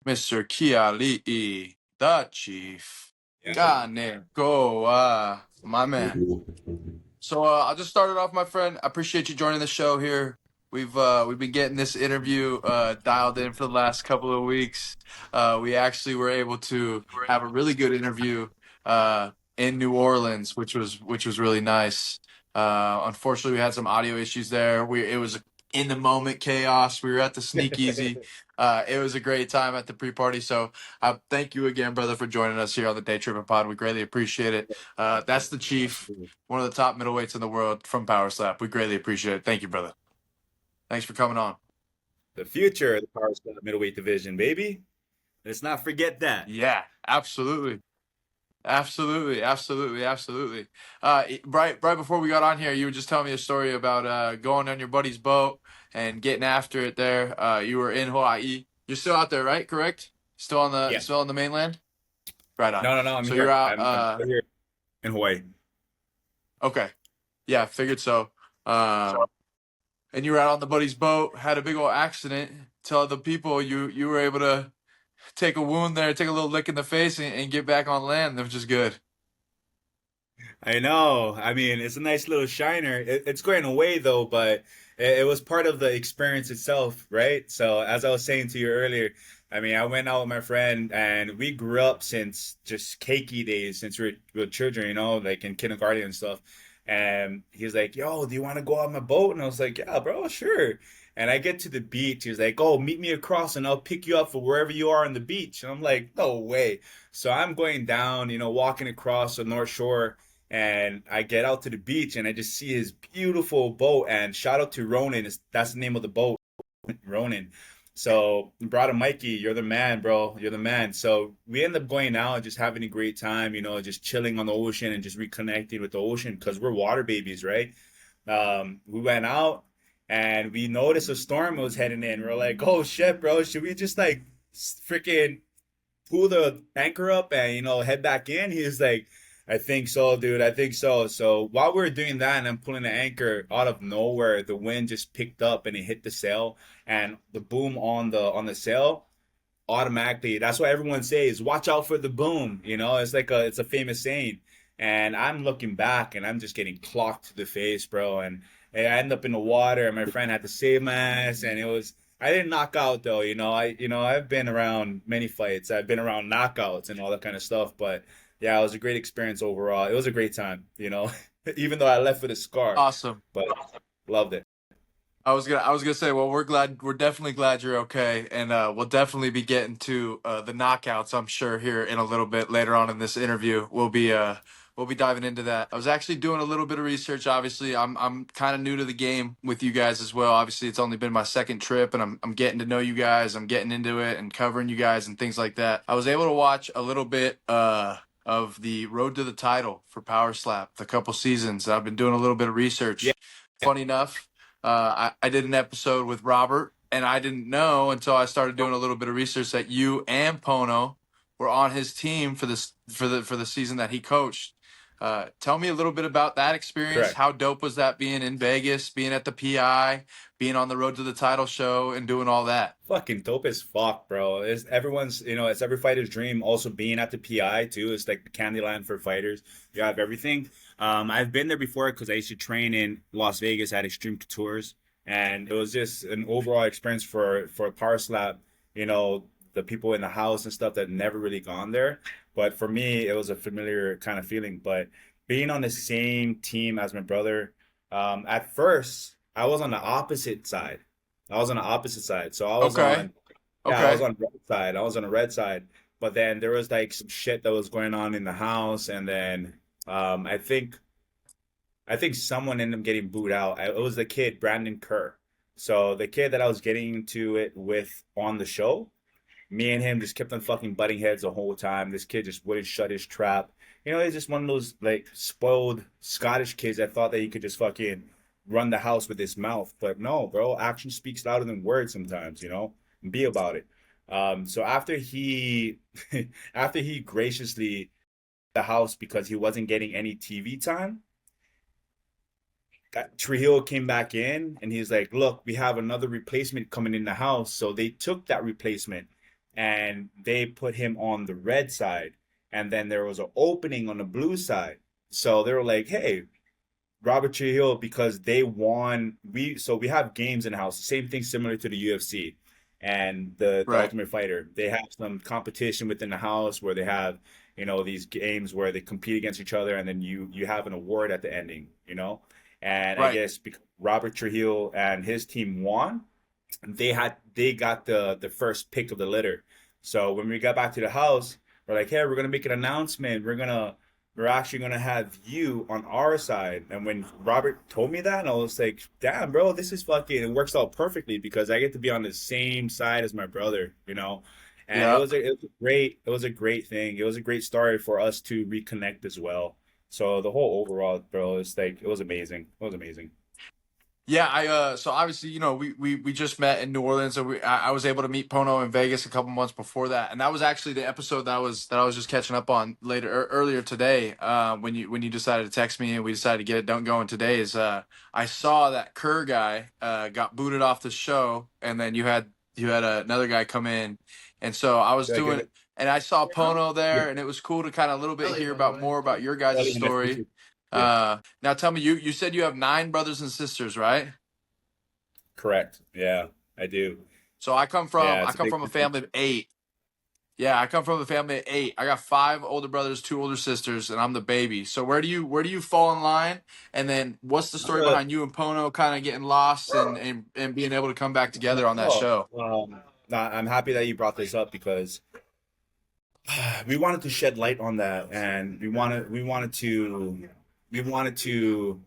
Mr. Keali'I, the Chief. Yeah. Kanekoa, my man. So I'll just start it off, my friend. I appreciate you joining the show here. We've been getting this interview dialed in for the last couple of weeks. We actually were able to have a really good interview in New Orleans, which was really nice. Unfortunately, we had some audio issues there. It was in the moment chaos. We were at the Sneak Easy. It was a great time at the pre-party. So thank you again, brother, for joining us here on the Daytrippin Pod. We greatly appreciate it. That's the Chief, one of the top middleweights in the world from Powerslap. We greatly appreciate it. Thank you, brother. Thanks for coming on. The future of the Powerslap middleweight division, baby. Let's not forget that. Yeah, absolutely. Absolutely, absolutely, absolutely. Right before we got on here, you were just telling me a story about going on your buddy's boat and getting after it there. You were in Hawaii. You're still out there, right? Correct? Yeah. Still on the mainland? Right on. No. I'm So you're here. out I'm still here in Hawaii. okay. Yeah, figured so. Um and you were out on the buddy's boat, had a big old accident. Tell the people you were able to take a wound there, take a little lick in the face, and get back on land, which is good. I know. I mean, it's a nice little shiner. It's going away though, but it was part of the experience itself, right? So as I was saying to you earlier, I mean, I went out with my friend and we grew up since just cakey days, since we were children, like in kindergarten and stuff. And he's like, "Yo, do you want to go on my boat?" And I was like, "Yeah, bro, sure." And I get to the beach. He's like, "Oh, meet me across and I'll pick you up for wherever you are on the beach." And I'm like, "No way." So I'm going down, walking across the North Shore and I get out to the beach and I just see his beautiful boat. And shout out to Ronan, that's the name of the boat, Ronan. So, brother Mikey, you're the man, bro. You're the man. So we end up going out and just having a great time, just chilling on the ocean and just reconnecting with the ocean because we're water babies, right? We went out and we noticed a storm was heading in. We're like, oh shit, bro, should we just like freaking pull the anchor up and head back in? He was like, I think so, dude. I think so. So while we were doing that and I'm pulling the anchor, out of nowhere, the wind just picked up and it hit the sail, and the boom on the sail automatically. That's why everyone says, "Watch out for the boom." It's a famous saying. And I'm looking back and I'm just getting clocked to the face, bro. And I end up in the water and my friend had to save my ass. And I didn't knock out though. I've been around many fights. I've been around knockouts and all that kind of stuff. But yeah, it was a great experience overall. It was a great time. Even though I left with a scar, Awesome. but loved it. I was gonna say, well, we're definitely glad you're okay, and we'll definitely be getting to the knockouts. I'm sure here in a little bit later on in this interview, we'll be diving into that. I was actually doing a little bit of research. Obviously, I'm kind of new to the game with you guys as well. Obviously, it's only been my second trip, and I'm getting to know you guys. I'm getting into it and covering you guys and things like that. I was able to watch a little bit of the road to the title for Power Slap, the couple seasons. I've been doing a little bit of Yeah. research. Funny enough. I did an episode with Robert, and I didn't know until I started doing a little bit of research that you and Pono were on his team for the season that he coached. Tell me a little bit about that experience. Correct. How dope was that being in Vegas, being at the PI, being on the road to the title show, and doing all that? Fucking dope as fuck, bro. It's every fighter's dream. Also being at the PI too. It's like the Candyland for fighters. You have everything. I've been there before because I used to train in Las Vegas at Extreme Couture, and it was just an overall experience for Power Slap. The people in the house and stuff that never really gone there. But for me, it was a familiar kind of feeling. But being on the same team as my brother, at first I was on the opposite side. I was on the opposite side. So Okay. I was Okay. on the red side. I was on the red side. But then there was like some shit that was going on in the house, and then I think someone ended up getting booed out. It was the kid Brandon Kerr. So the kid that I was getting into it with on the show, me and him just kept on fucking butting heads the whole time. This kid just wouldn't shut his trap. He's just one of those like spoiled Scottish kids that thought that he could just fucking run the house with his mouth. But no, bro, action speaks louder than words sometimes. Be about it. So after he after he graciously the house because he wasn't getting any TV time, Trujillo came back in and he's like, "Look, we have another replacement coming in the house." So they took that replacement, and they put him on the red side, and then there was an opening on the blue side. So they were like, "Hey, Robert Trujillo," because they won. We have games in the house. Same thing similar to the UFC and the Right. Ultimate Fighter. They have some competition within the house where they have these games where they compete against each other, and then you have an award at the ending. And I Right. guess because Robert Trujillo and his team won, they got the first pick of the litter. So when we got back to the house, we're like, hey, we're gonna make an announcement. We're actually gonna have you on our side. And when Robert told me that, I was like, damn, bro, this is fucking, it works out perfectly because I get to be on the same side as my brother. And Yeah. it was a great thing. It was a great story for us to reconnect as well. So the whole overall, bro, it's like it was amazing. It was amazing. Yeah, so obviously, we just met in New Orleans, and I was able to meet Pono in Vegas a couple months before that, and that was actually the episode that I was just catching up on earlier today. When you decided to text me and we decided to get it done going today, is I saw that Kerr guy got booted off the show, and then you had another guy come in, and so I was Should I give doing, it and I saw now? Pono Yeah. there, and it was cool to kind of a little bit hear about more about your guys' Ellie, nice to meet story. you. Yeah. Now tell me, you said you have 9 brothers and sisters, right? Correct. Yeah, I do. So I come from Yeah, I it's a come big from a family of 8. Yeah, I come from a family of 8. I got 5 older brothers, 2 older sisters, and I'm the baby. So where do you fall in line? And then what's the I'm story a behind you and Pono kind of getting lost and being able to come back together on that oh, show? I'm happy that you brought this up because we wanted to shed light on that, and we wanted to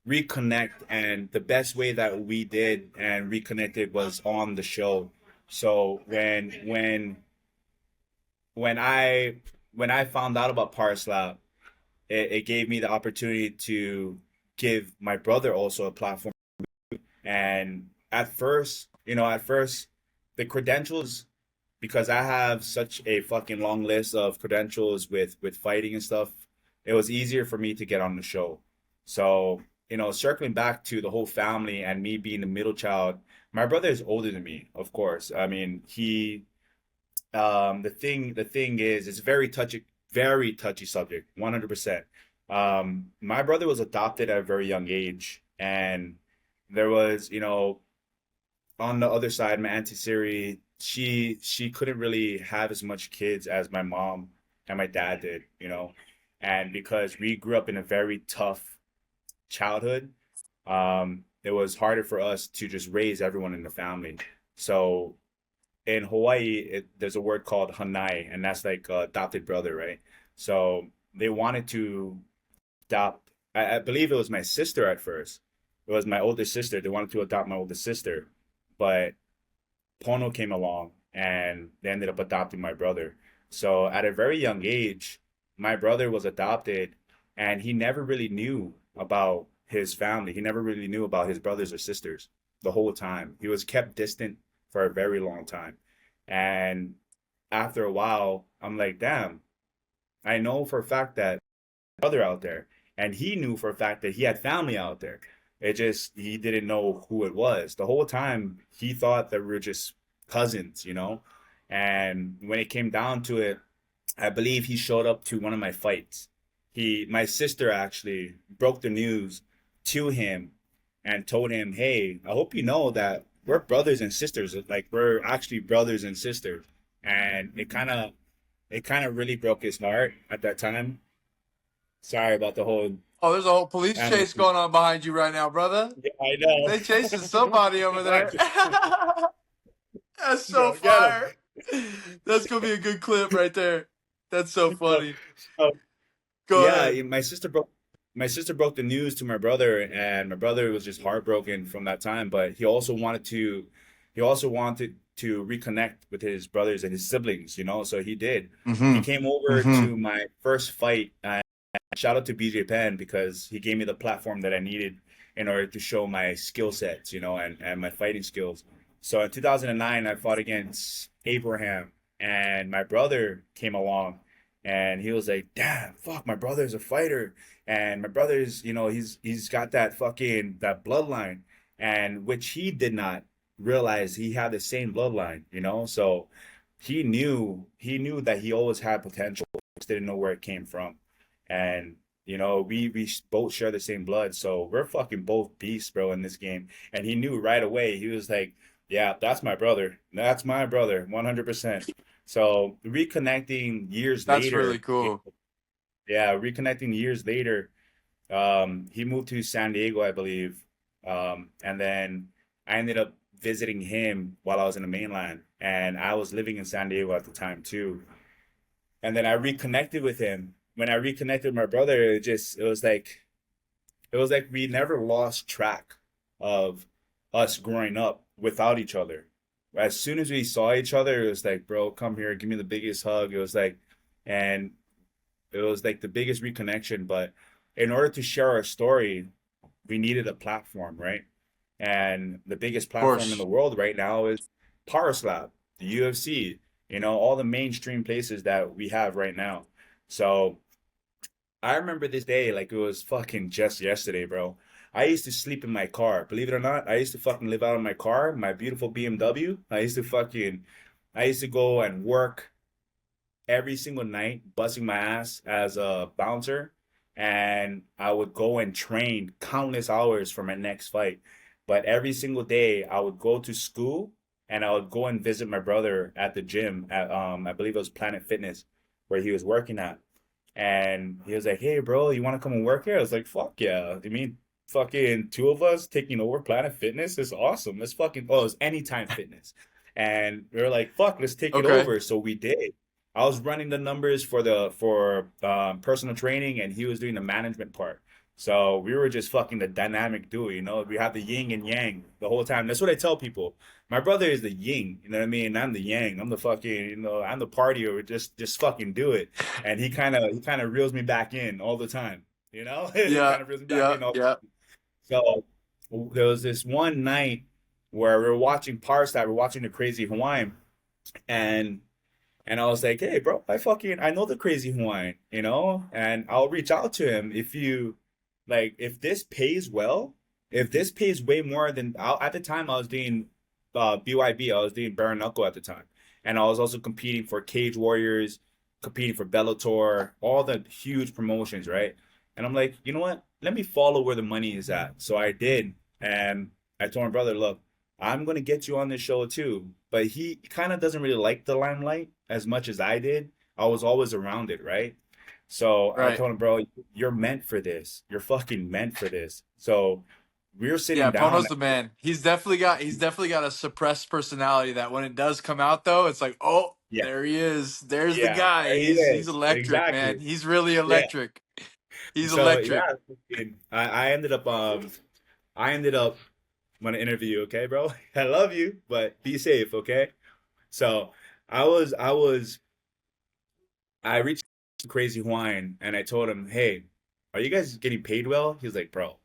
reconnect, and the best way that we did and reconnected was on the show. So when I found out about Powerslap, it gave me the opportunity to give my brother also a platform. And at first, the credentials, because I have such a fucking long list of credentials with fighting and stuff, it was easier for me to get on the show. So, circling back to the whole family and me being the middle child, my brother is older than me, of course. I mean, the thing is, it's very touchy subject, 100%. My brother was adopted at a very young age, and there was, on the other side, my auntie Siri, she couldn't really have as much kids as my mom and my dad did. And because we grew up in a very tough childhood, it was harder for us to just raise everyone in the family. So in Hawaii, there's a word called hanai, and that's like adopted brother, right? So they wanted to adopt. I believe it was my sister at first. It was my older sister. They wanted to adopt my older sister, but Pono came along and they ended up adopting my brother. So at a very young age, my brother was adopted, and he never really knew about his family. He never really knew about his brothers or sisters the whole time. He was kept distant for a very long time. And after a while, I'm like, damn, I know for a fact that brother out there, and he knew for a fact that he had family out there. It just he didn't know who it was. The whole time he thought that we were just cousins. And when it came down to it, I believe he showed up to one of my fights. My sister actually broke the news to him and told him, "Hey, I hope you know that we're brothers and sisters. Like we're actually brothers and sisters." And it kind of really broke his heart at that time. Sorry about the whole Oh, there's a whole police animal. chase going on behind you right now, brother. Yeah, I know. They chasing somebody over there. That's so Get him. fire. That's gonna be a good clip right there. That's so So, funny. so Go yeah, ahead. my sister broke the news to my brother, and my brother was just heartbroken from that time. But he also wanted to reconnect with his brothers and his siblings. So he did. He Mm-hmm. came over Mm-hmm. to my first fight. Shout out to BJ Penn because he gave me the platform that I needed in order to show my skill sets, and my fighting skills. So in 2009, I fought against Abraham, and my brother came along, and he was like, "Damn, fuck, my brother's a fighter, and my brother's, he's got that bloodline, and which he did not realize he had the same bloodline. So he knew that he always had potential, just didn't know where it came from. And we both share the same blood, so we're fucking both beasts, bro, in this game. And he knew right away. He was like, "Yeah, that's my brother. That's my brother, 100%." So That's really cool. reconnecting years later. He moved to San Diego, I believe. And then I ended up visiting him while I was in the mainland, and I was living in San Diego at the time too. And then I reconnected with him. When I reconnected with my brother, it was like we never lost track of us growing up without each other. As soon as we saw each other, it was like, bro, come here, give me the biggest hug. And it was like the biggest reconnection. But in order to share our story, we needed a platform, right? And the biggest Of platform in the course. world right now is Powerslap, the UFC, all the mainstream places that we have right now. So I remember this day like it was fucking just yesterday, bro. I used to sleep in my car. Believe it or not, I used to fucking live out of my car, my beautiful BMW. I used to go and work every single night, busting my ass as a bouncer, and I would go and train countless hours for my next fight. But every single day, I would go to school and I would go and visit my brother at the gym at I believe it was Planet Fitness where he was working at. And he was like, "Hey, bro, you want to come and work here?" I was like, "Fuck yeah!" I mean, fucking two of us taking over Planet Fitness is awesome. Let's fucking oh, it was Anytime Fitness, and we were like, "Fuck, let's take it Okay. over." So we did. I was running the numbers for personal training, and he was doing the management part. So we were just fucking the dynamic duo, We have the yin and yang the whole time. That's what I tell people. My brother is the yin, you know what I mean? I'm the yang. I'm the fucking, I'm the partier. Just fucking do it. And he kind of reels me back in all the time, He Yeah. kind of reels me back Yeah. in all. Yeah. So there was this one night where we were watching Parstat, we're watching the Crazy Hawaiian, and I was like, "Hey, bro, I know the Crazy Hawaiian, and I'll reach out to him if this pays well, if this pays way more than at the time I was doing BYB, I was doing bare knuckle at the time, and I was also competing for Cage Warriors, competing for Bellator, all the huge promotions, right? And I'm like, you know what? Let me follow where the money is at. So I did, and I told my brother, look, I'm gonna get you on this show too. But he kind of doesn't really like the limelight as much as I did. I was always around it, right? So I Right. told him, bro, you're meant for this. You're fucking meant for this. So we were sitting Yeah, down. Pono's the man. He's definitely got a suppressed personality that when it does come out though, it's like, oh, Yeah, there he is. There's the yeah, guy. there he He's is. electric, man. Exactly. He's really Yeah. electric. He's So electric. yeah, I ended up want to interview you, okay, bro? I love you, but be safe, okay? So I reached Crazy Hawaiian and I told him, hey, are you guys getting paid well? He's like, bro,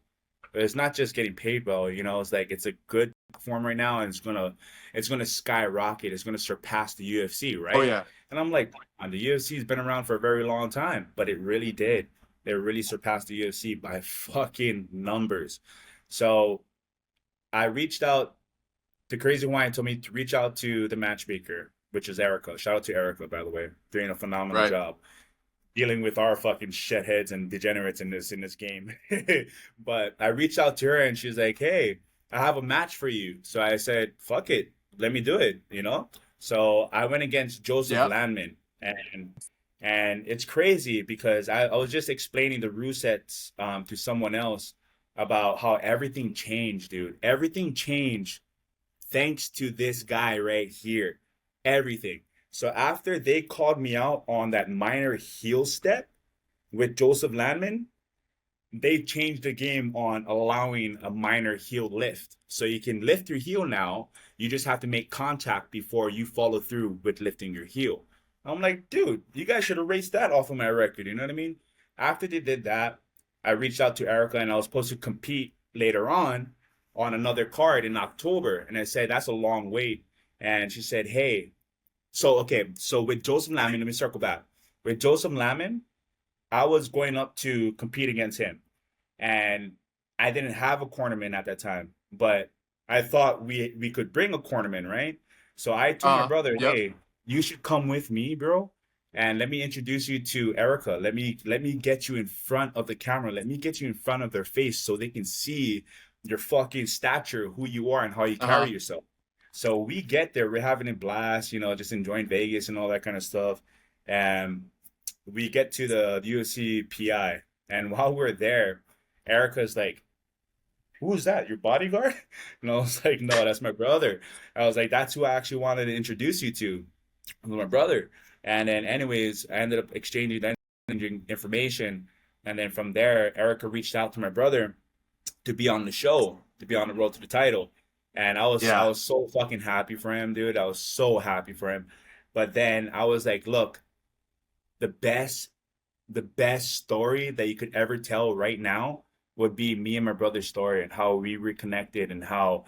it's not just getting paid well, it's like it's a good platform right now and it's gonna skyrocket, it's gonna surpass the UFC, Oh right? yeah. And I'm like, and the UFC's been around for a very long time, but it really did. They really surpassed the UFC by fucking numbers. So I reached out to Crazy Hawaiian told me to reach out to the matchmaker, which is Erica. Shout out to Erica, by the way, doing a phenomenal Right. job dealing with our fucking shitheads and degenerates in this game. But I reached out to her and she's like, "Hey, I have a match for you." So I said, "Fuck it, let me do it." So I went against Joseph Yeah. Landman, and it's crazy because I was just explaining the rule sets to someone else about how everything changed, dude. Everything changed thanks to this guy right here. Everything. So after they called me out on that minor heel step with Joseph Landman, they changed the game on allowing a minor heel lift. So you can lift your heel now. You just have to make contact before you follow through with lifting your heel. I'm like, dude, you guys should erase that off of my record. You know what I mean? After they did that, I reached out to Erica and I was supposed to compete later on another card in October. And I said, that's a long wait. And she said, hey, so with Joseph Lamon, let me circle back. With Joseph Lamon, I was going up to compete against him and I didn't have a cornerman at that time, but I thought we could bring a cornerman, right? So I told my brother, Yep. hey, you should come with me, bro. And let me introduce you to Erica. Let me get you in front of the camera. Let me get you in front of their face so they can see your fucking stature, who you are, and how you carry Uh-huh. yourself. So we get there, we're having a blast, just enjoying Vegas and all that kind of stuff. And we get to the UFC PI, and while we're there, Erica's like, "Who's that? Your bodyguard?" And I was like, "No, that's my brother." I was like, "That's who I actually wanted to introduce you to, my brother." And then, anyways, I ended up exchanging information, and then from there, Erica reached out to my brother to be on the show, to be on the road to the title. And I Yeah. was so fucking happy for him, dude. I was so happy for him. But then I was like, look, the best the best story that you could ever tell right now would be me and my brother's story and how we reconnected and how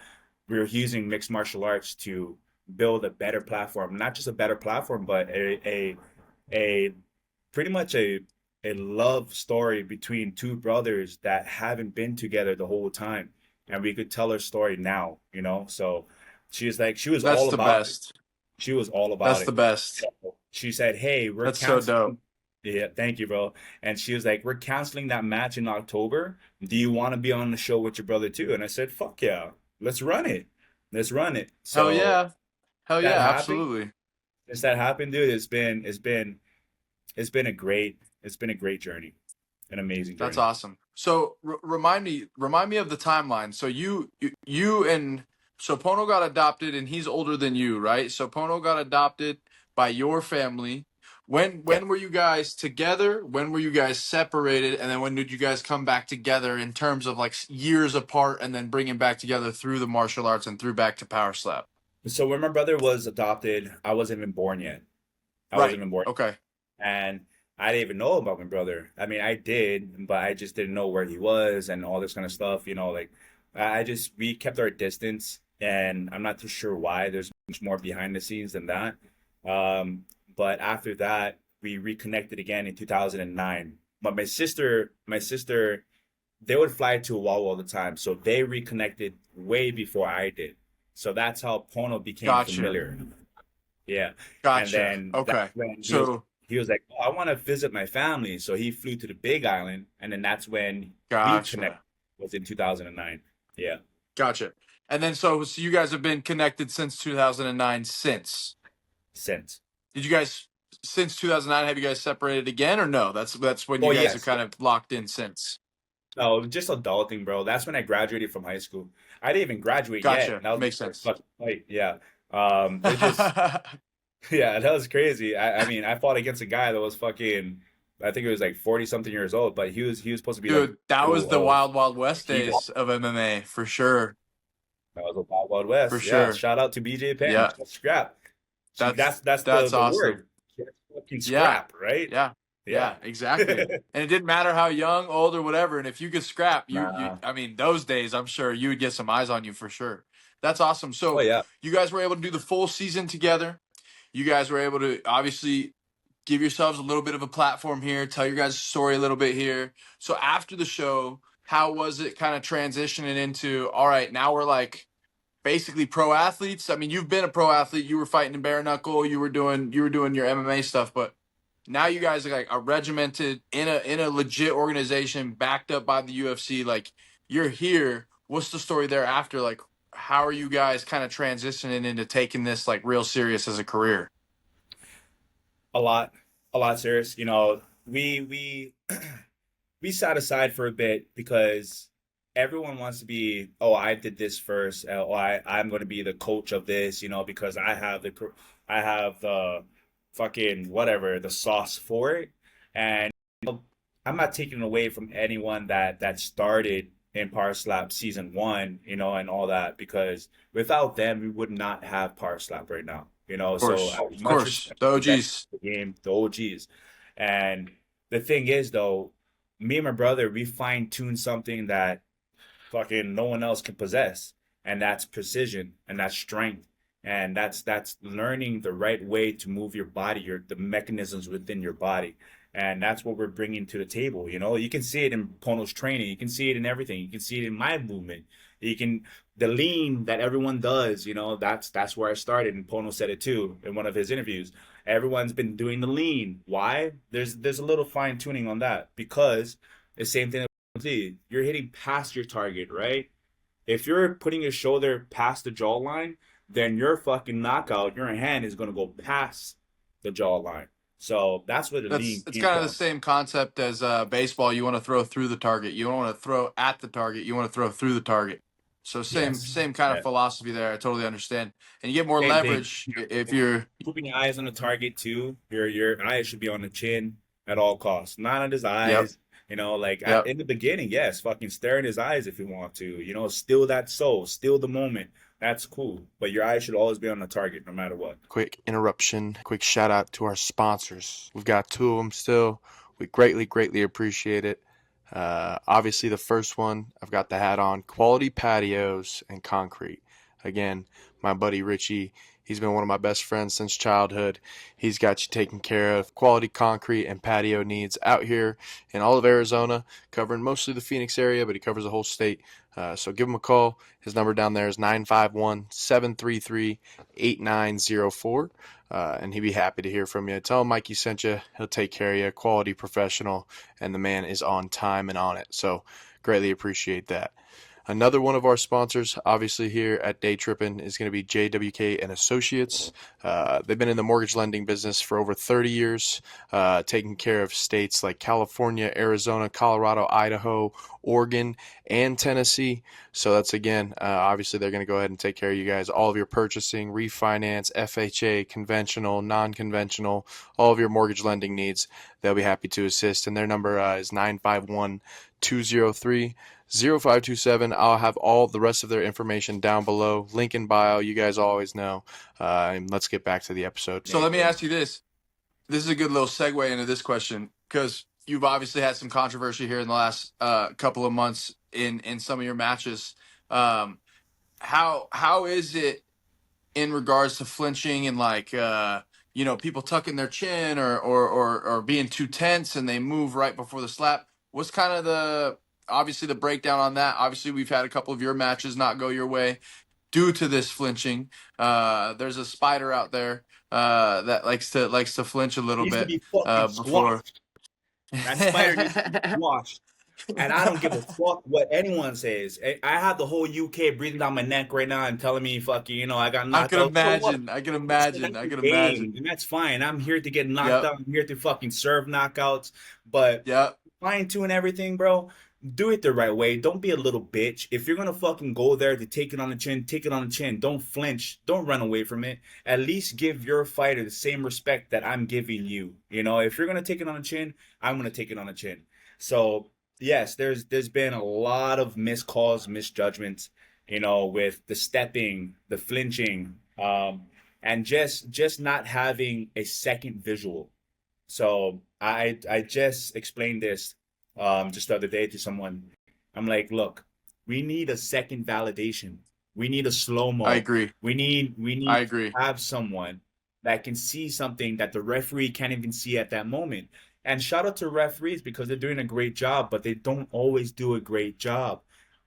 we were using mixed martial arts to build a better platform, not just a better platform, but a pretty much a love story between two brothers that haven't been together the whole time. And we could tell her story now, So she was That's all the about it. best. She was all about That's the it. best. She said, "Hey, we're That's so canceling." dope. Yeah, thank you, bro. And she was like, "We're canceling that match in October. Do you want to be on the show with your brother too?" And I said, "Fuck yeah, let's run it. Let's run it." Hell So yeah. Hell that yeah, happened. absolutely. Since that happened, dude, it's been a great journey, an amazing That's journey. awesome. So remind me of the timeline. So you and so Pono got adopted and he's older than you, right? So Pono got adopted by your family. When Yeah. when were you guys together? When were you guys separated? And then when did you guys come back together in terms of like years apart and then bringing back together through the martial arts and through back to Power Slap? So when my brother was adopted, I wasn't even born yet. I wasn't Right. even born. Okay. And I didn't even know about my brother. I mean, I did, but I just didn't know where he was and all this kind of stuff. Like I just we kept our distance, and I'm not too sure why. There's much more behind the scenes than that. Um, but after that, we reconnected again in 2009. But my sister, they would fly to Oahu all the time, so they reconnected way before I did. So that's how Pono became Gotcha. familiar. Yeah. And Gotcha. then that's Okay. when So he was like, "Oh, I want to visit my family." So he flew to the Big Island, and then that's when we connected. gotcha. Was in 2009. Yeah, Gotcha. And then so you guys have been connected since 2009 since. since. Did you guys since 2009 have you guys separated again or no? That's when Oh you guys are yes, kind of locked in since. no, just adulting, bro. That's when I graduated from high school. I didn't even graduate yet. Gotcha. That was my Makes first sense. fucking fight. Yeah. It just yeah, that was crazy. I mean, I fought against a guy that was fucking. I think it was like 40 something years old, but he was supposed to be like Dude, that was the of wild wild west he days of MMA for sure. That was a Wild Wild For West. Yeah. sure. Shout out to BJ Penn. Yeah. Scrap. That's That's that's the awesome. word. Fucking Yeah. scrap, right? Yeah. Yeah. Yeah, exactly. And it didn't matter how young, old, or whatever. And if you could scrap, Nah. I mean, those days, I'm sure you would get some eyes on you for sure. That's awesome. Oh So yeah. you guys were able to do the full season together. You guys were able to obviously give yourselves a little bit of a platform here, tell your guys' story a little bit here. So after the show, how was it kind of transitioning into, all right, now we're like basically pro athletes? I mean, you've been a pro athlete. You were fighting in bare knuckle. You were doing your MMA stuff, but now you guys are like a regimented in a legit organization backed up by the UFC. Like you're here. What's the story thereafter? Like how are you guys kind of transitioning into taking this like real serious as a career? A lot. A lot serious. We we sat aside for a bit because everyone wants to be, oh, I did this first. Oh, I'm going to be the coach of this, because I have the fucking whatever, the sauce for it. And I'm not taking away from anyone that started in Power Slap season one, and all that, because without them, we would not have Power Slap right now. So Of much course, respect the to them, OGs. the game, the OGs. And the thing is, though, me and my brother, we fine tune something that fucking no one else can possess, and that's precision and that's strength. And that's learning the right way to move your body, the mechanisms within your body. And that's what we're bringing to the table. You know, you can see it in Pono's training. You can see it in everything. You can see it in my movement. You can the lean that everyone does. You know, that's where I started. And Pono said it too in one of his interviews. Everyone's been doing the lean. Why? There's a little fine tuning on that because the same thing. You're hitting past your target, right? If you're putting your shoulder past the jawline, then your fucking knockout, your hand is gonna go past the jawline. So that's where the That's lean it's came kind of the from. same concept as baseball. You want to throw through the target. You don't want to throw at the target. You want to throw through the target. So Yes. same kind of Yeah. philosophy there. I totally understand. And you get more Same thing. leverage if you're. Keeping your eyes on the target too. Your eyes should be on the chin at all costs, not on his Yep. eyes. You know, like Yep. in the beginning, yes, fucking stare in his eyes if you want to. You know, steal that soul, steal the moment. That's cool. But your eyes should always be on the target, no matter what. Quick interruption, quick shout out to our sponsors. We've got two of them still. We greatly appreciate it. Obviously, the first one, I've got the hat on, Quality Patios and Concrete. Again, my buddy Richie, he's been one of my best friends since childhood. He's got you taken care of. Quality concrete and patio needs out here in all of Arizona, covering mostly the Phoenix area, but he covers the whole state. So give him a call. His number down there is 951-733-8904. And he'd be happy to hear from you. Tell him Mikey sent you. He'll take care of you. Quality professional, and the man is on time and on it. So greatly appreciate that. Another one of our sponsors, obviously here at Daytrippin, is going to be JWK and Associates. They've been in the mortgage lending business for over 30 years, taking care of states like California, Arizona, Colorado, Idaho, Oregon, and Tennessee. So that's again, obviously they're going to go ahead and take care of you guys. All of your purchasing, refinance, FHA, conventional, non-conventional, all of your mortgage lending needs, they'll be happy to assist. And their number is 951 203 0527. I'll have all the rest of their information down below. Link in bio. You guys always know. And let's get back to the episode. So let me ask you this. This is a good little segue into this question because you've obviously had some controversy here in the last couple of months in some of your matches. How is it in regards to flinching and like people tucking their chin or being too tense and they move right before the slap? What's kind of obviously the breakdown on that? Obviously we've had a couple of your matches not go your way due to this flinching. There's a spider out there that likes to flinch a little Needs to bit be fucking before. squashed. That spider needs to be squashed. And I don't give a fuck what anyone says. I have the whole UK breathing down my neck right now and telling me fucking, I got I knocked can out. So what? imagine. I can It's imagine. I the can game, imagine. and that's fine. I'm here to get knocked Yep. out. I'm here to fucking serve knockouts. But Yep. fine tune everything, bro. Do it the right way. Don't be a little bitch. If you're gonna fucking go there to take it on the chin, take it on the chin. Don't flinch. Don't run away from it. At least give your fighter the same respect that I'm giving you. If you're gonna take it on the chin, I'm gonna take it on the chin. So yes, there's been a lot of miscalls, misjudgments, with the stepping, the flinching, and just not having a second visual. So I just explained this just the other day to someone. I'm like, look, we need a second validation. We need a slow I mo. agree. We need I to agree. have someone that can see something that the referee can't even see at that moment. And shout out to referees because they're doing a great job, but they don't always do a great job.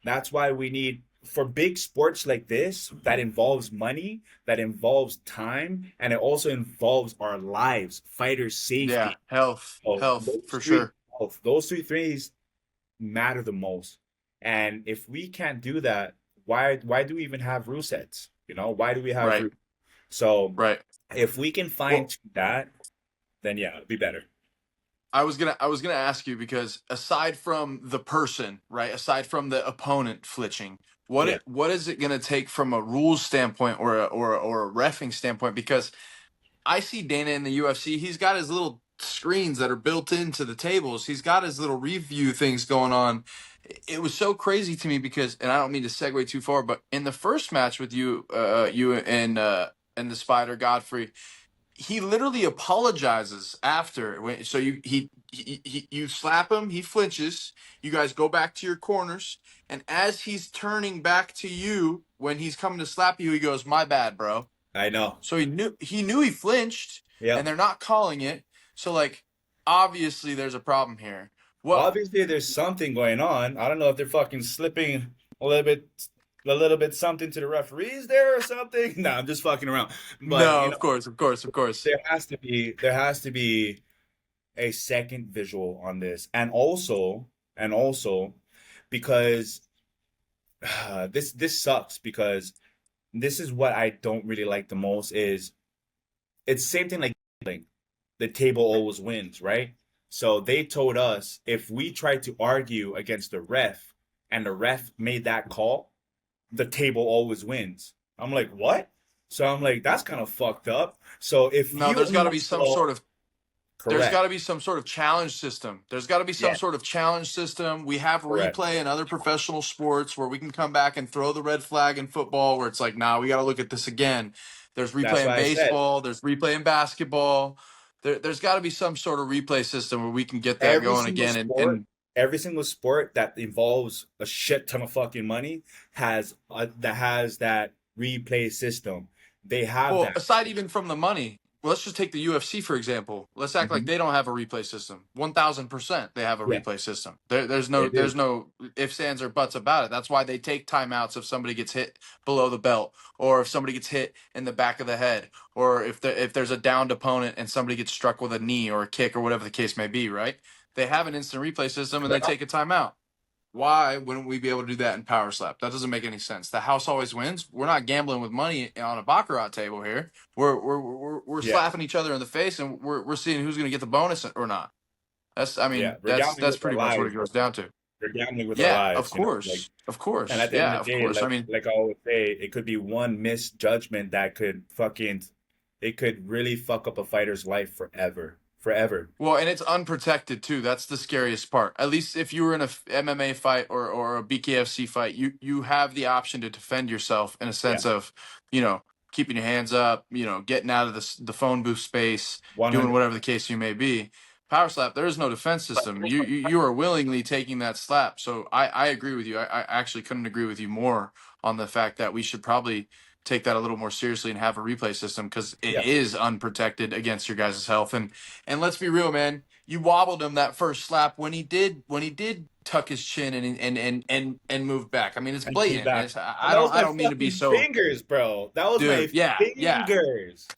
That's why we need for big sports like this that involves money, that involves time, and it also involves our lives, fighters' Yeah. safety. Oh, Health for sure. those three things matter the most. And if we can't do that, why do we even have rule sets? Why do we have Right. rules? So Right. if we can Well, find that, then yeah, it'll be better. I was gonna ask you because aside from the person, right, aside from the opponent flinching, Yeah. what is it gonna take from a rules standpoint or a reffing standpoint? Because I see Dana in the UFC. He's got his little screens that are built into the tables. He's got his little review things going on. It was so crazy to me because, and I don't mean to segue too far, but in the first match with you and the Spider Godfrey, he literally apologizes after. So you slap him, he flinches. You guys go back to your corners, and as he's turning back to you when he's coming to slap you, he goes, "My bad, bro." I know. So he knew he flinched, and Yep. they're not calling it. So like, obviously there's a problem here. What? Obviously, there's something going on. I don't know if they're fucking slipping a little bit, a little bit something to the referees there or something. No, I'm just fucking around. But No, of course, of course, of course. there has to be a second visual on this, and also because this sucks because this is what I don't really like the most is it's the same thing like gambling. The table always wins, right? So they told us if we tried to argue against the ref and the ref made that call, the table always wins. I'm like, what? So I'm like, that's kind of fucked up. So if No, you there's got to be almost some saw, sort of there's got correct, to be some sort of challenge system. There's got to be some yes, sort of challenge system. We have correct. replay in other professional sports where we can come back and throw the red flag in football where it's like, nah, we got to look at this again. There's That's replay in why I said baseball. There's replay in basketball. There's got to be some sort of replay system where we can get that every going single again. And, sport, and every single sport that involves a shit ton of fucking money has that replay system. They have well, that. aside even from the money, well, let's just take the UFC for example. Let's act like Mhm. they don't have a replay system. 1,000% they have a Yeah, replay system. There's they no do. there's no ifs, ands, or buts about it. That's why they take timeouts if somebody gets hit below the belt, or if somebody gets hit in the back of the head, or if there's a downed opponent and somebody gets struck with a knee or a kick or whatever the case may be. Right? They have an instant replay system and they take a timeout. Why wouldn't we be able to do that in Powerslap? That doesn't make any sense. The house always wins. We're not gambling with money on a baccarat table here. We're Yeah, slapping each other in the face, and we're seeing who's going to get the bonus or not. That's I yeah. mean We're gambling that's with our pretty much what it lives, bro. goes down to. We're gambling with our Yeah, of lives, like. course, of And course, at the end yeah, of of the day, course. I like mean, like I always say, it could be one misjudgment that could fucking, it could really fuck up a fighter's life forever, forever. well, and it's unprotected too. That's the scariest part. At least if you were in a MMA fight or a BKFC fight, you have the option to defend yourself in a Yeah, sense of, you know, keeping your hands up, you know, getting out of the phone booth space, doing 100. whatever the case you may be. Power slap, there is no defense system. You are willingly taking that slap. So I agree with you. I actually couldn't agree with you more on the fact that we should probably take that a little more seriously and have a replay system because it Yeah, is unprotected against your guys' health. And let's be real, man. You wobbled him that first slap when he did tuck his chin and move back. I mean, it's and pull blatant. back. It's, And I that don't was I my don't mean to be fucking so, fingers, bro. That was my dude. Yeah, yeah. fingers.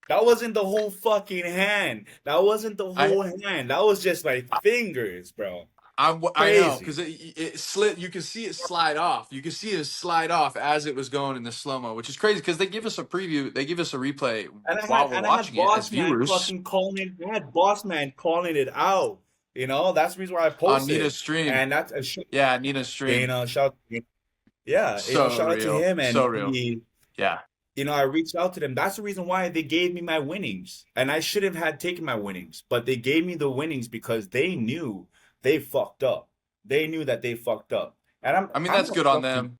That wasn't the whole fucking hand. That wasn't the I whole hand. That was just my fingers, bro. I know Crazy. because it slid. You can see it slide off. You can see it slide off as it was going in the slow mo, which is crazy because they give us a preview. They give us a replay And I while had we're and I had watching it as boss man viewers fucking calling it. I had boss man calling it out. That's the reason why I on posted. Nina's stream. And that's a sh Yeah, Nina's stream. Dana shout. Yeah, So shout out to real. him. So And real. Yeah. I reached out to them. That's the reason why they gave me my winnings. And I should have had taken my winnings, but they gave me the winnings because they knew they fucked up. They knew that they fucked up. And I'm I mean, I'm that's gonna good on fucking them.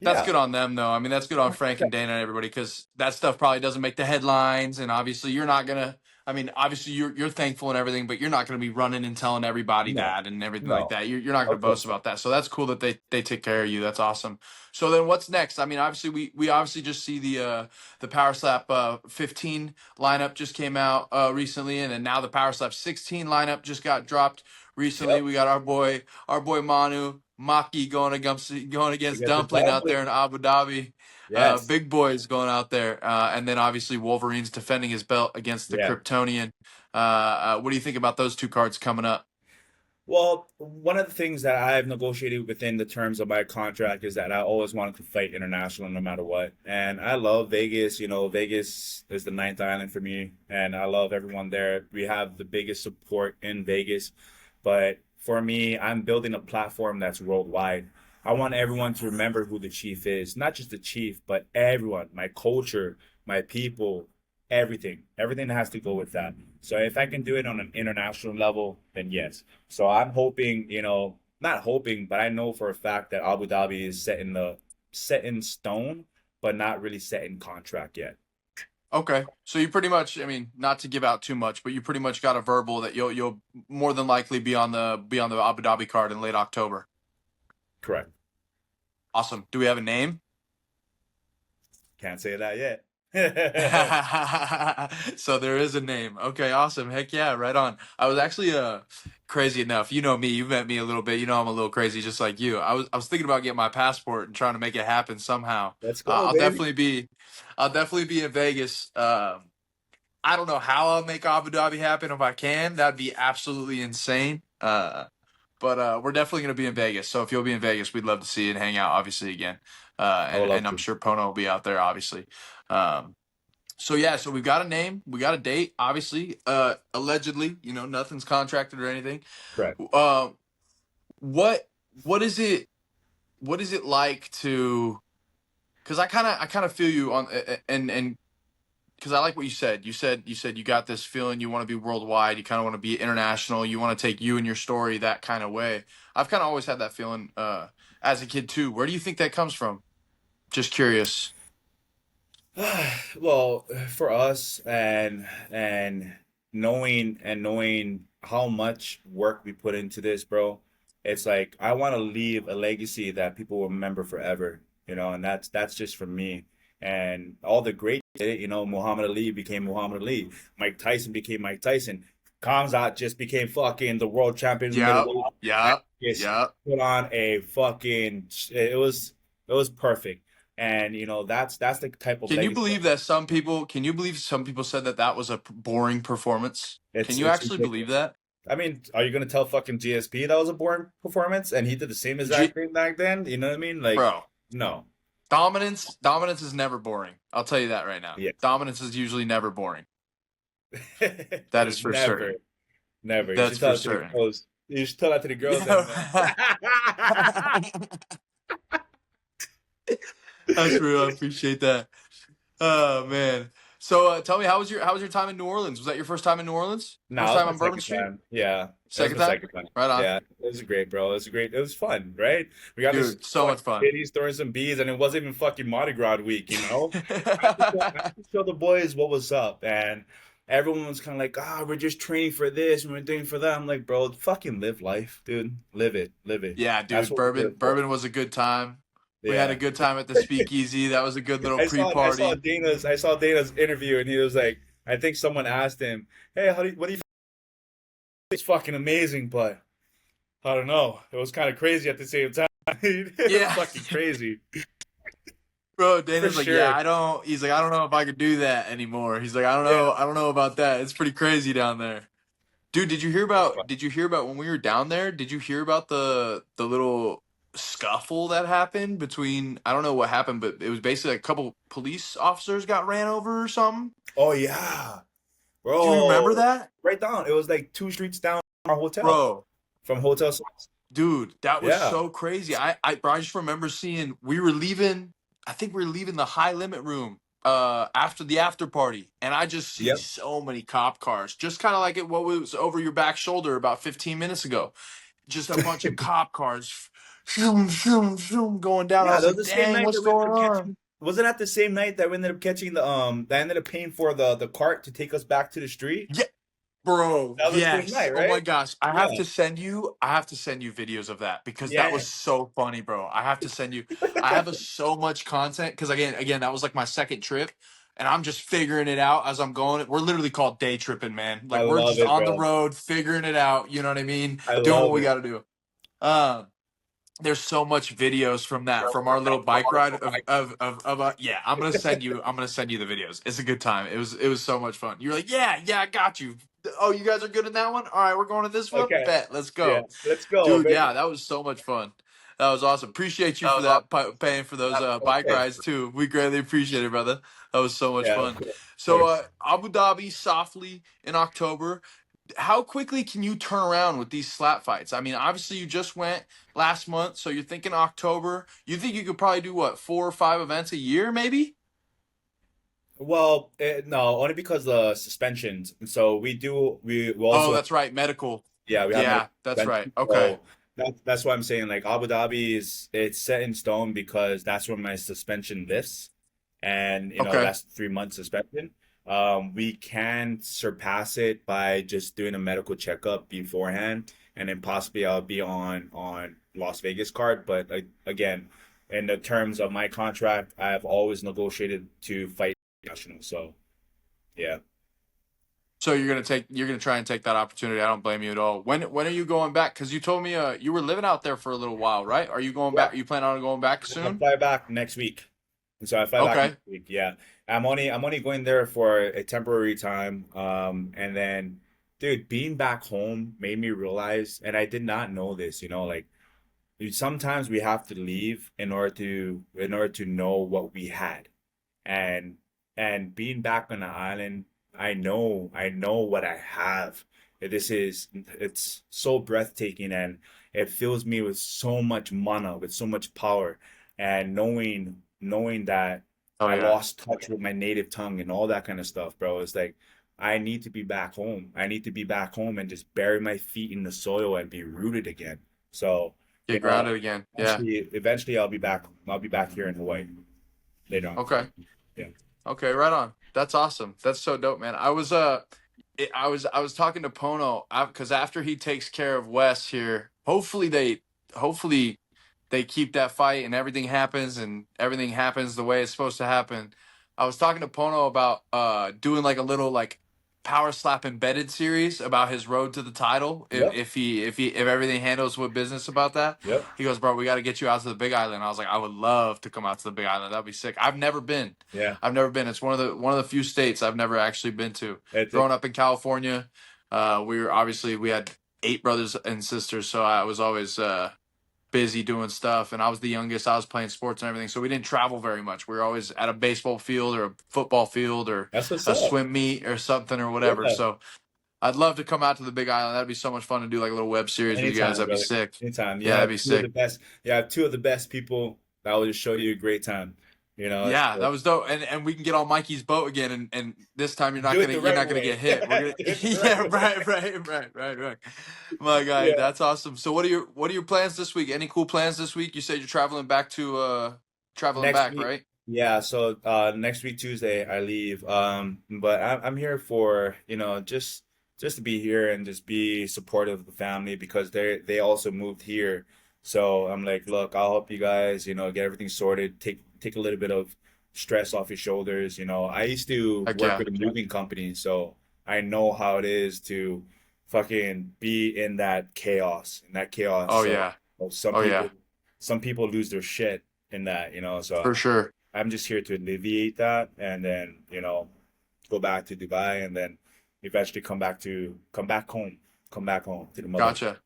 That's yeah. good on them, though. I mean, that's good on Frank and 100%. Dana and everybody because that stuff probably doesn't make the headlines. And obviously, you're not gonna. I mean, obviously, you're thankful and everything, but you're not gonna be running and telling everybody No, that and everything like no, that. You're not gonna of boast course not. about that. So that's cool that they take care of you. That's awesome. So then, what's next? I mean, obviously, we obviously just see the Power Slap 15 lineup just came out recently, and then now the Power Slap 16 lineup just got dropped recently. Yep. We got our boy Manu Maki going We against get the Dumpling out there dumpling. in Abu Dhabi. Yes. Big boys going out there, and then obviously Wolverine's defending his belt against the Yeah. Kryptonian. What do you think about those two cards coming up? Well, one of the things that I've negotiated within the terms of my contract is that I always wanted to fight international no matter what. And I love Vegas. Vegas is the ninth island for me, and I love everyone there. We have the biggest support in Vegas. But for me, I'm building a platform that's worldwide. I want everyone to remember who the chief is, not just the chief, but everyone, my culture, my people, everything. Everything has to go with that. So if I can do it on an international level, then yes. So I'm hoping, not hoping, but I know for a fact that Abu Dhabi is set in stone, but not really set in contract yet. Okay, so you pretty much, I mean, not to give out too much, but you pretty much got a verbal that you'll more than likely be on the Abu Dhabi card in late October. Correct. Awesome. Do we have a name? Can't say that yet. So there is a name. Okay, awesome. Heck yeah, right on. I was actually crazy enough. You know me, you've met me a little bit. You know I'm a little crazy just like you. I was thinking about getting my passport and trying to make it happen somehow. Let's Uh, go, I'll baby. definitely be I'll definitely be in Vegas. I don't know how I'll make Abu Dhabi happen if I can. That'd be absolutely insane. But we're definitely going to be in Vegas. So if you'll be in Vegas, we'd love to see you and hang out, obviously, again. I would love And I'm to. sure Pono will be out there, obviously. So yeah, so we've got a name, we got a date, obviously. Allegedly, nothing's contracted or anything. Correct. Uh, what what is it? What is it like to? Because I kind of feel you on and because I like what you said. You said you got this feeling you want to be worldwide. You kind of want to be international. You want to take you and your story that kind of way. I've kind of always had that feeling as a kid too. Where do you think that comes from? Just curious. Well, for us and knowing how much work we put into this, bro, it's like I want to leave a legacy that people will remember forever, and that's just for me. And all the great did it, Muhammad Ali became Muhammad Ali, Mike Tyson became Mike Tyson, Kamzat just became fucking the world champion in Yep. middleweight. And Yep. just Yep. put on a fucking it was perfect. And that's the type of Can you legacy. believe that some people? Can you believe some people said that that was a boring performance? Can you It's actually believe ridiculous. that, I mean, are you gonna tell fucking GSP that was a boring performance and he did the same G- exact thing back then? You know what I mean? Like, bro? no. Dominance is never boring. I'll tell you that right now. Yeah. Dominance is usually never boring. That is for Never, certain. never. You That's should tell for that to the certain. girls. You should tell that to the girls, and Yeah. That's real. I appreciate that. Oh man. So tell me, how was your time in New Orleans? Was that your first time in New Orleans? no, First that was time my on Bourbon second Street? time. Yeah, that was Second my time? second time. Right on. Yeah, it was great, bro. It was great. It was fun, right? We got this Dude, so fucking much fun. kitties throwing some bees, and it wasn't even fucking Mardi Gras week, I had to show the boys what was up, and everyone was kind of like, we're just training for this and we're doing for that. I'm like, bro, fucking live life, dude. Live it, live it. Yeah, That's dude, what we're here for. bourbon was a good time. We had a Yeah. good time at the speakeasy. That was a good little I saw pre-party. Dana's interview, and he was like, I think someone asked him, "Hey, what do you think?" It's fucking amazing, but I don't know. It was kind of crazy at the same time. It was Yeah. fucking crazy Bro, for Dana's like, yeah, sure. he's like, I don't know if I could do that anymore. He's like, Yeah, I don't know about that. It's pretty crazy down there. Dude, it was fun. did you hear about when we were down there? Did you hear about the little scuffle that happened between, I don't know what happened, but it was basically a couple police officers got ran over or something? Oh yeah, Do you remember bro. that? Right down. It was like 2 streets down from our hotel, Bro, from Hotel Six. dude, that was Yeah. so crazy. Bro, I just remember seeing we were leaving. I think we were leaving the high limit room after the after party, and I just see Yep. so many cop cars, just kind of like what was over your back shoulder about 15 minutes ago. Just a bunch of cop cars, zoom, zoom, zoom, going down. I Yeah, was that was like, the same dang, night what's that we ended going up on? catching. Wasn't that the same night that we ended up catching that ended up paying for the cart to take us back to the street? Yeah, bro, That was the same yes. night, Oh my right? gosh. Yeah. I have to send you videos of that because that Yeah. was so funny, bro. I have to send you. I have so much content because again, that was like my second trip and I'm just figuring it out as I'm going. We're literally called day tripping, man. I Like we're love just it, on the bro. road, figuring it out, you know what I mean? I Doing what love we it. got to do. Um there's so much videos from that from our little bike ride yeah, I'm gonna send you the videos. It's a good time. It was so much fun. You're like, yeah, I got you. Oh, you guys are good in that one. All right, we're going to this one. Okay. Bet, let's Yeah. go. Let's go, Dude, baby. yeah, that was so much fun. That was awesome. Appreciate you That for was awesome. that, paying for those bike Okay. rides too. We greatly appreciate it, brother. That was so much Yeah, of fun. course. Of So course. Abu Dhabi softly in October. How quickly can you turn around with these slap fights? I mean, obviously you just went last month, so you're thinking October. You think you could probably do what, 4 or 5 events a year, maybe? Well, no, only because the suspensions. So we Oh, also that's right, medical. yeah, we have medical Yeah, that's right. suspension. Okay. So that's why I'm saying like Abu Dhabi it's set in stone because that's where my suspension lifts, and Okay. that's 3 months suspension. We can surpass it by just doing a medical checkup beforehand, and then possibly I'll be on Las Vegas card. But again, in the terms of my contract, I have always negotiated to fight professional. So yeah. So you're gonna try and take that opportunity. I don't blame you at all. When are you going back? Because you told me you were living out there for a little while, right? Are you going Yeah. back? Are you planning on going back I soon? fly back next week. And so I fly back Okay, next week. Yeah. I'm only going there for a temporary time. And then dude, being back home made me realize, and I did not know this, like sometimes we have to leave in order to know what we had. And being back on the island, I know what I have. It's so breathtaking, and it fills me with so much mana, with so much power, and knowing that oh I yeah, lost touch with my native tongue and all that kind of stuff, bro. It's like I need to be back home. I need to be back home and just bury my feet in the soil and be rooted again. So, get grounded again. Yeah. eventually I'll be back. I'll be back here in Hawaii later on. Okay. Yeah. Okay, right on. That's awesome. That's so dope, man. I was talking to Pono because after he takes care of Wes here, hopefully they keep that fight and everything happens the way it's supposed to happen. I was talking to Pono about doing like a little like power slap embedded series about his road to the title Yep. if everything handles with business about that. Yep. He goes, bro, we got to get you out to the Big Island. I was like, I would love to come out to the Big Island. That'd be sick. I've never been. Yeah. I've never been. It's one of the few states I've never actually been to. It's Growing up in California, we had 8 brothers and sisters, so I was always busy doing stuff, and I was the youngest. I was playing sports and everything, so we didn't travel very much. We were always at a baseball field or a football field or That's what's a up. swim meet or something or whatever. Yeah. So I'd love to come out to the Big Island. That'd be so much fun to do like a little web series with you guys. Anytime, That'd be brother. sick. Anytime. Yeah, that'd be sick. You have two of the best people that will just show you a great time. Yeah, that was dope. And we can get on Mikey's boat again, and this time Do it the you're right not gonna way. get hit. We're gonna Do it the yeah, right way. right. My guy, Yeah. that's awesome. So what are your plans this week? Any cool plans this week? You said you're traveling Next back, week. right? Yeah, so next week Tuesday I leave. But I'm here for, just to be here and just be supportive of the family because they also moved here. So I'm like, look, I'll help you guys, get everything sorted, take a little bit of stress off your shoulders. I used to Heck work yeah. with a moving company, so I know how it is to fucking be in that chaos. Oh So yeah. some Oh people yeah. some people lose their shit in that. So For sure. I'm just here to alleviate that and then, go back to Dubai and then eventually come back home to the mother. Gotcha.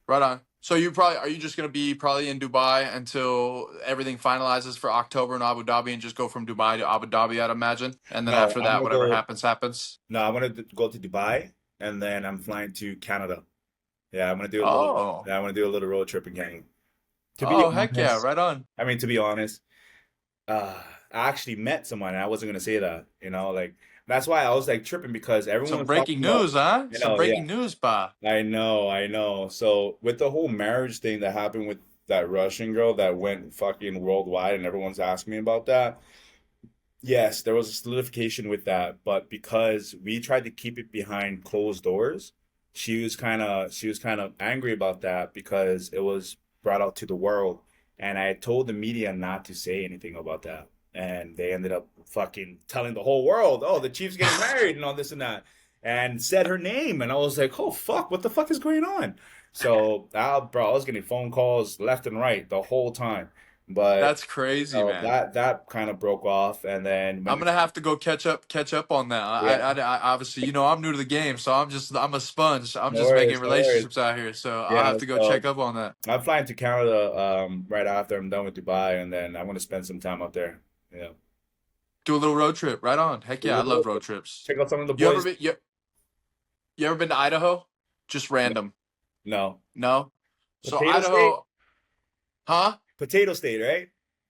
Right on. So are you just gonna be probably in Dubai until everything finalizes for October in Abu Dhabi and just go from Dubai to Abu Dhabi, I'd imagine. And then No, after I'm that, gonna whatever go. happens, happens. No, I want to go to Dubai and then I'm flying to Canada. Yeah, Oh. I want to do a little road trip again. To be Oh, heck yeah, honest, right on. I mean, to be honest, I actually met someone and I wasn't gonna say that, like that's why I was like tripping because everyone Some was breaking talking about, news, huh? Some yeah. breaking news, pa. I know. So with the whole marriage thing that happened with that Russian girl that went fucking worldwide and everyone's asking me about that, yes, there was a solidification with that, but because we tried to keep it behind closed doors, she was kind of angry about that because it was brought out to the world. And I told the media not to say anything about that. And they ended up fucking telling the whole world, oh, the chief's getting married and all this and that. And said her name. And I was like, oh fuck, what the fuck is going on? So, bro, I was getting phone calls left and right the whole time. But That's crazy, man. that kind of broke off, and then I'm when gonna have to go catch up on that. yeah, I obviously, I'm new to the game, so I'm a sponge. I'm no just making worries, no worries. relationships out here, so I'll Yeah, have to go so check up on that. I'm flying to Canada right after I'm done with Dubai, and then I want to spend some time out there. Yeah, Do a little road trip, right on. Heck yeah, I love road trips. check out some of the You ever boys. been you ever been to Idaho? Just random. No, No? So Potato State, Idaho, huh? Potato State, right?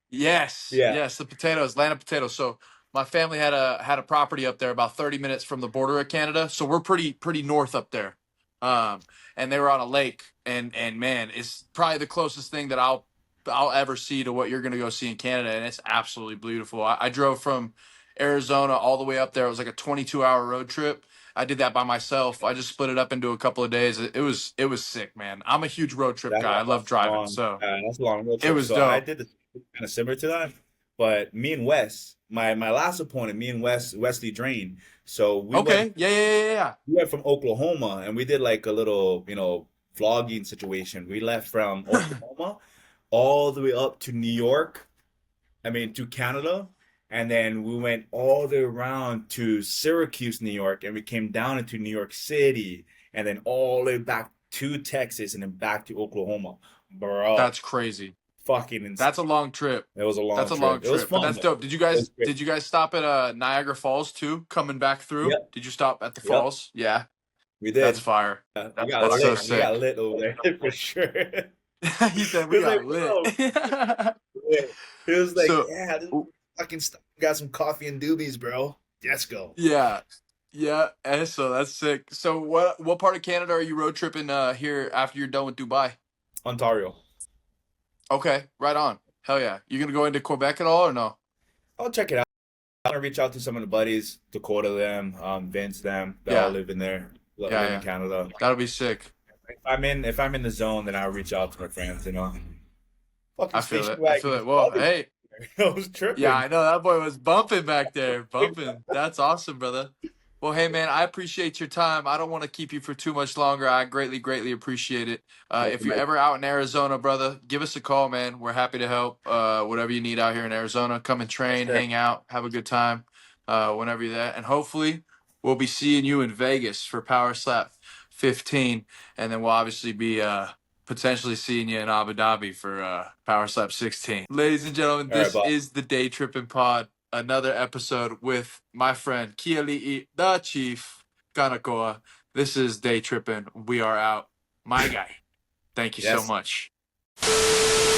Yes, Yeah, yes, the potatoes, land of potatoes. So my family had a property up there about 30 minutes from the border of Canada. So we're pretty north up there. Um, and they were on a lake, and man, it's probably the closest thing that I'll ever see to what you're gonna go see in Canada, and it's absolutely beautiful. I drove from Arizona all the way up there. It was like a 22-hour road trip. I did that by myself. I just split it up into a couple of days. It was sick, man. I'm a huge road trip guy. I love that's driving, long. so That's a long road it trip. was So I dope. did this kind of similar to that, but me and Wes, my last opponent, me and Wesley Drain. So Okay. Yeah. we went from Oklahoma and we did like a little, vlogging situation. We left from Oklahoma all the way up to New York, I mean to Canada, and then we went all the way around to Syracuse, New York, and we came down into New York City, and then all the way back to Texas, and then back to Oklahoma. Bro, That's crazy. fucking insane. That's a long trip. It was a long That's a long trip. It was trip, but fun that's though. dope. Did you It was guys great. did you guys stop at Niagara Falls too? Coming back through? Yep, Did you stop at the yep, falls? Yeah, we that's did. fire. We got That's so lit. We got sick. lit over there for sure. It He said we was like, got lit. bro, yeah. It was like, So, yeah, this fucking stuff. Got some coffee and doobies, bro. Let's go. yeah, yeah, and so that's sick. So, what part of Canada are you road tripping here after you're done with Dubai? Ontario. Okay, right on. Hell yeah. You gonna go into Quebec at all or no? I'll check it out. I'm gonna reach out to some of the buddies, Dakota them, Vince them, that all Yeah, live in there, live yeah, in yeah. Canada. That'll be sick. If I'm in the zone, then I'll reach out to my friends, Fucking I feel station it. I feel wagon. it. Well, hey, I was yeah, tripping. I know that boy was bumping back there, bumping. That's awesome, brother. Well, hey, man, I appreciate your time. I don't want to keep you for too much longer. I greatly, greatly appreciate it. If you're ever out in Arizona, brother, give us a call, man. We're happy to help. Whatever you need out here in Arizona, come and Yes, train, sir. hang out, have a good time whenever you're there. And hopefully, we'll be seeing you in Vegas for Power Slap 15. And then we'll obviously be potentially seeing you in Abu Dhabi for Power Slap 16. Ladies and gentlemen, All right, this Bob. is the Daytrippin Pod. Another episode with my friend Keali'I, the Chief Kanekoa. This is Daytrippin. We are out. My guy. Thank you so Yes. much.